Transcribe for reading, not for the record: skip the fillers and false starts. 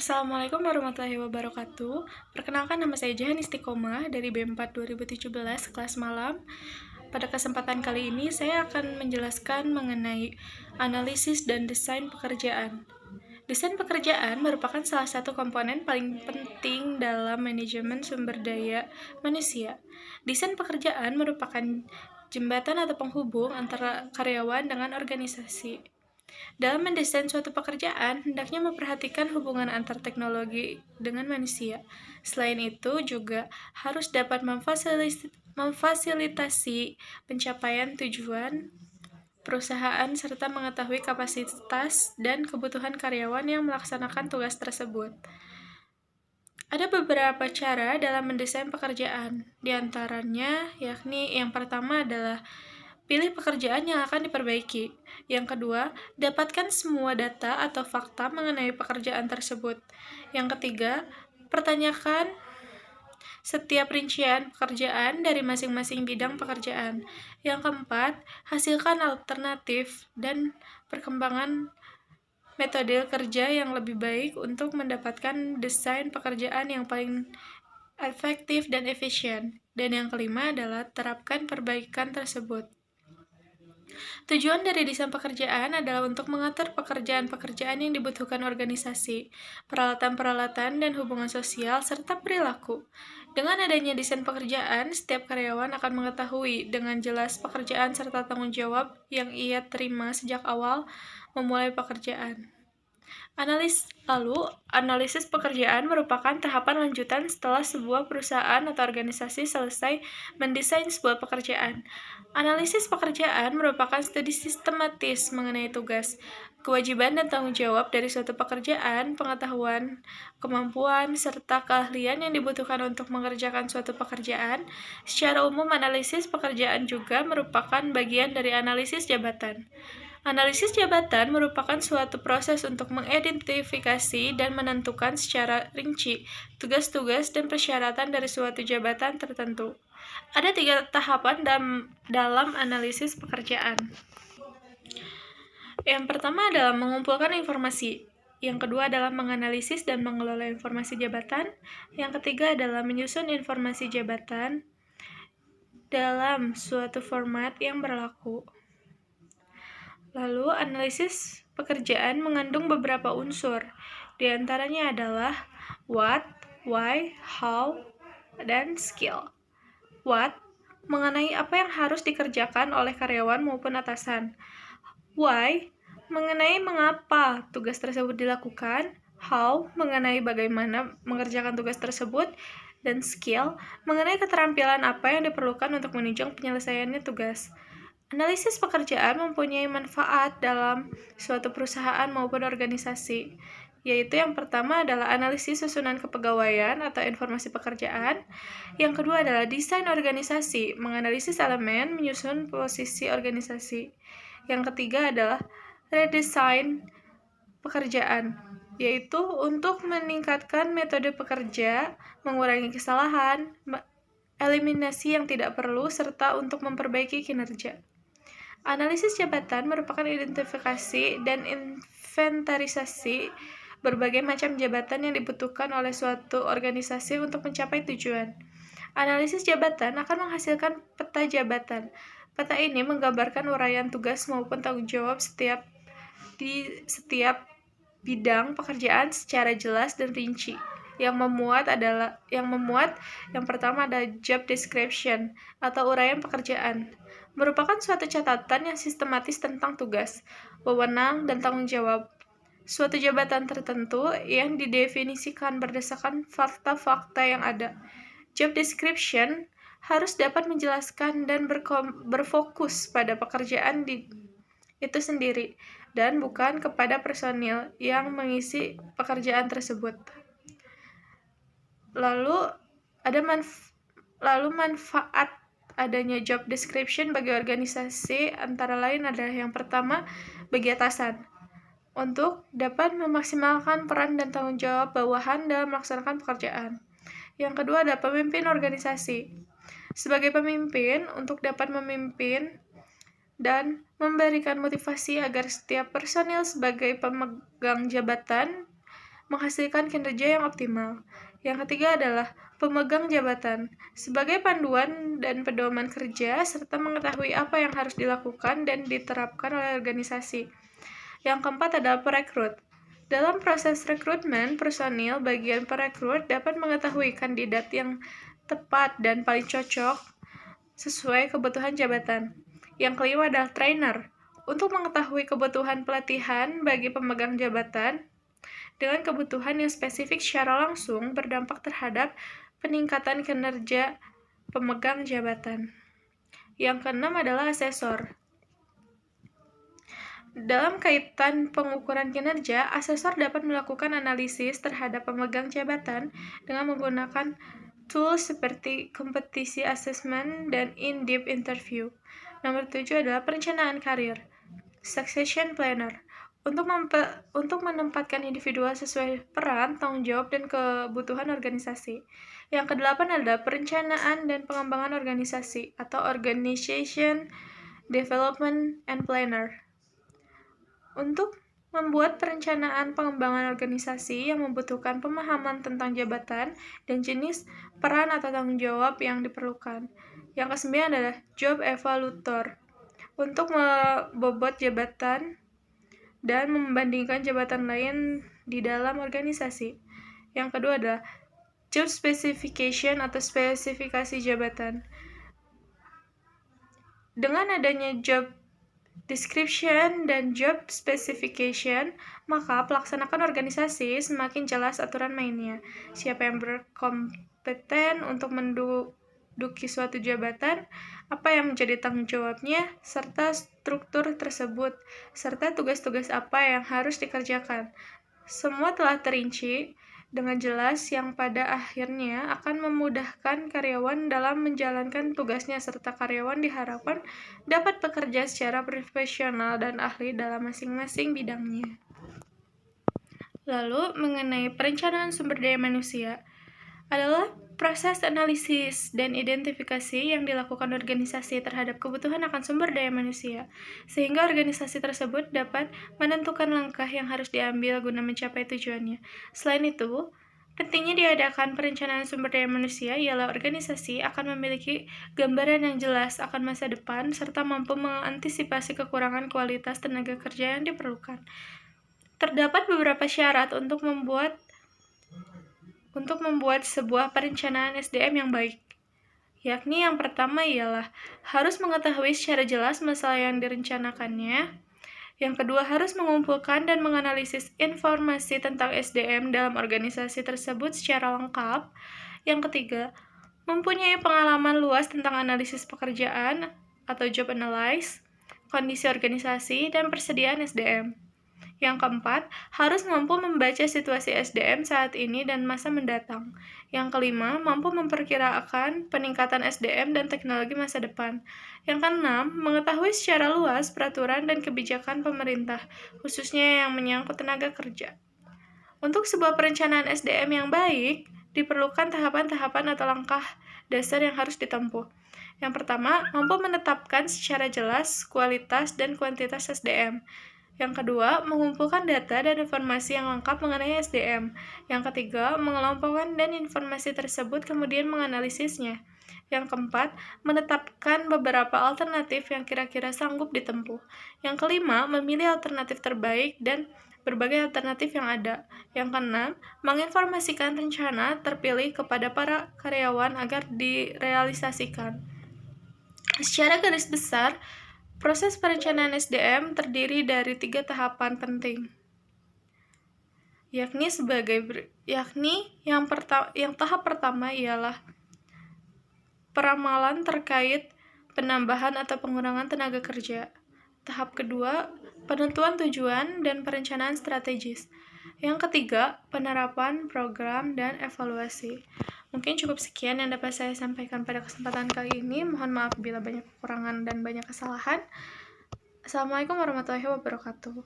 Assalamualaikum warahmatullahi wabarakatuh. Perkenalkan, nama saya Jahan Istiqomah dari B4 2017 kelas malam. Pada kesempatan kali ini saya akan menjelaskan mengenai analisis dan desain pekerjaan. Desain pekerjaan merupakan salah satu komponen paling penting dalam manajemen sumber daya manusia. Desain pekerjaan merupakan jembatan atau penghubung antara karyawan dengan organisasi. Dalam mendesain suatu pekerjaan, hendaknya memperhatikan hubungan antar teknologi dengan manusia. Selain itu, juga harus dapat memfasilitasi pencapaian tujuan perusahaan serta mengetahui kapasitas dan kebutuhan karyawan yang melaksanakan tugas tersebut. Ada beberapa cara dalam mendesain pekerjaan, di antaranya yakni yang pertama adalah pilih pekerjaan yang akan diperbaiki. Yang kedua, dapatkan semua data atau fakta mengenai pekerjaan tersebut. Yang ketiga, pertanyakan setiap rincian pekerjaan dari masing-masing bidang pekerjaan. Yang keempat, hasilkan alternatif dan perkembangan metode kerja yang lebih baik untuk mendapatkan desain pekerjaan yang paling efektif dan efisien. Dan yang kelima adalah terapkan perbaikan tersebut. Tujuan dari desain pekerjaan adalah untuk mengatur pekerjaan-pekerjaan yang dibutuhkan organisasi, peralatan-peralatan dan hubungan sosial, serta perilaku. Dengan adanya desain pekerjaan, setiap karyawan akan mengetahui dengan jelas pekerjaan serta tanggung jawab yang ia terima sejak awal memulai pekerjaan. Analisis pekerjaan merupakan tahapan lanjutan setelah sebuah perusahaan atau organisasi selesai mendesain sebuah pekerjaan. Analisis pekerjaan merupakan studi sistematis mengenai tugas, kewajiban dan tanggung jawab dari suatu pekerjaan, pengetahuan, kemampuan, serta keahlian yang dibutuhkan untuk mengerjakan suatu pekerjaan. Secara umum, analisis pekerjaan juga merupakan bagian dari analisis jabatan. Analisis jabatan merupakan suatu proses untuk mengidentifikasi dan menentukan secara rinci tugas-tugas dan persyaratan dari suatu jabatan tertentu. Ada 3 tahapan dalam analisis pekerjaan. Yang pertama adalah mengumpulkan informasi. Yang kedua adalah menganalisis dan mengelola informasi jabatan. Yang ketiga adalah menyusun informasi jabatan dalam suatu format yang berlaku. Lalu, analisis pekerjaan mengandung beberapa unsur. Di antaranya adalah what, why, how, dan skill. What, mengenai apa yang harus dikerjakan oleh karyawan maupun atasan. Why, mengenai mengapa tugas tersebut dilakukan. How, mengenai bagaimana mengerjakan tugas tersebut. Dan skill, mengenai keterampilan apa yang diperlukan untuk menunjang penyelesaiannya tugas. Analisis pekerjaan mempunyai manfaat dalam suatu perusahaan maupun organisasi, yaitu yang pertama adalah analisis susunan kepegawaian atau informasi pekerjaan. Yang kedua adalah desain organisasi, menganalisis elemen, menyusun posisi organisasi. Yang ketiga adalah redesign pekerjaan, yaitu untuk meningkatkan metode pekerja, mengurangi kesalahan, eliminasi yang tidak perlu, serta untuk memperbaiki kinerja. Analisis jabatan merupakan identifikasi dan inventarisasi berbagai macam jabatan yang dibutuhkan oleh suatu organisasi untuk mencapai tujuan. Analisis jabatan akan menghasilkan peta jabatan. Peta ini menggambarkan uraian tugas maupun tanggung jawab di setiap bidang pekerjaan secara jelas dan rinci. Yang pertama adalah job description atau uraian pekerjaan. Merupakan suatu catatan yang sistematis tentang tugas, wewenang, dan tanggung jawab suatu jabatan tertentu yang didefinisikan berdasarkan fakta-fakta yang ada. Job description harus dapat menjelaskan dan berfokus pada pekerjaan itu sendiri, dan bukan kepada personil yang mengisi pekerjaan tersebut. Lalu manfaat adanya job description bagi organisasi antara lain adalah yang pertama, bagi atasan, untuk dapat memaksimalkan peran dan tanggung jawab bawahan dalam melaksanakan pekerjaan. Yang kedua adalah pemimpin organisasi. Sebagai pemimpin, untuk dapat memimpin dan memberikan motivasi agar setiap personil sebagai pemegang jabatan menghasilkan kinerja yang optimal. Yang ketiga adalah pemegang jabatan, sebagai panduan dan pedoman kerja, serta mengetahui apa yang harus dilakukan dan diterapkan oleh organisasi. Yang keempat adalah perekrut. Dalam proses rekrutmen personil, bagian perekrut dapat mengetahui kandidat yang tepat dan paling cocok sesuai kebutuhan jabatan. Yang kelima adalah trainer, untuk mengetahui kebutuhan pelatihan bagi pemegang jabatan dengan kebutuhan yang spesifik secara langsung berdampak terhadap peningkatan kinerja pemegang jabatan. Yang keenam adalah asesor. Dalam kaitan pengukuran kinerja, asesor dapat melakukan analisis terhadap pemegang jabatan dengan menggunakan tools seperti competence assessment dan in-depth interview. Nomor 7 adalah perencanaan karir, succession planner. Untuk menempatkan individual sesuai peran, tanggung jawab, dan kebutuhan organisasi. Yang kedelapan adalah perencanaan dan pengembangan organisasi atau organization development and planner. Untuk membuat perencanaan pengembangan organisasi yang membutuhkan pemahaman tentang jabatan dan jenis peran atau tanggung jawab yang diperlukan. Yang kesembilan adalah job evaluator, untuk membobot jabatan dan membandingkan jabatan lain di dalam organisasi. Yang kedua adalah job specification atau spesifikasi jabatan. Dengan adanya job description dan job specification, maka pelaksanakan organisasi semakin jelas aturan mainnya. Siapa yang berkompeten untuk menduduki suatu jabatan, apa yang menjadi tanggung jawabnya, serta struktur tersebut, serta tugas-tugas apa yang harus dikerjakan. Semua telah terinci dengan jelas yang pada akhirnya akan memudahkan karyawan dalam menjalankan tugasnya, serta karyawan diharapkan dapat bekerja secara profesional dan ahli dalam masing-masing bidangnya. Lalu, mengenai perencanaan sumber daya manusia, adalah proses analisis dan identifikasi yang dilakukan organisasi terhadap kebutuhan akan sumber daya manusia, sehingga organisasi tersebut dapat menentukan langkah yang harus diambil guna mencapai tujuannya. Selain itu, pentingnya diadakan perencanaan sumber daya manusia ialah organisasi akan memiliki gambaran yang jelas akan masa depan serta mampu mengantisipasi kekurangan kualitas tenaga kerja yang diperlukan. Terdapat beberapa syarat untuk membuat sebuah perencanaan SDM yang baik, yakni yang pertama ialah harus mengetahui secara jelas masalah yang direncanakannya. Yang kedua, harus mengumpulkan dan menganalisis informasi tentang SDM dalam organisasi tersebut secara lengkap. Yang ketiga, mempunyai pengalaman luas tentang analisis pekerjaan atau job analysis, kondisi organisasi, dan persediaan SDM. Yang keempat, harus mampu membaca situasi SDM saat ini dan masa mendatang. Yang kelima, mampu memperkirakan peningkatan SDM dan teknologi masa depan. Yang keenam, mengetahui secara luas peraturan dan kebijakan pemerintah, khususnya yang menyangkut tenaga kerja. Untuk sebuah perencanaan SDM yang baik, diperlukan tahapan-tahapan atau langkah dasar yang harus ditempuh. Yang pertama, mampu menetapkan secara jelas kualitas dan kuantitas SDM. Yang kedua, mengumpulkan data dan informasi yang lengkap mengenai SDM. Yang ketiga, mengelompokkan dan informasi tersebut kemudian menganalisisnya. Yang keempat, menetapkan beberapa alternatif yang kira-kira sanggup ditempuh. Yang kelima, memilih alternatif terbaik dan berbagai alternatif yang ada. Yang keenam, menginformasikan rencana terpilih kepada para karyawan agar direalisasikan. Secara garis besar, proses perencanaan SDM terdiri dari 3 tahapan penting, yakni yang tahap pertama ialah peramalan terkait penambahan atau pengurangan tenaga kerja. Tahap kedua, penentuan tujuan dan perencanaan strategis. Yang ketiga, penerapan program dan evaluasi. Mungkin cukup sekian yang dapat saya sampaikan pada kesempatan kali ini. Mohon maaf bila banyak kekurangan dan banyak kesalahan. Assalamualaikum warahmatullahi wabarakatuh.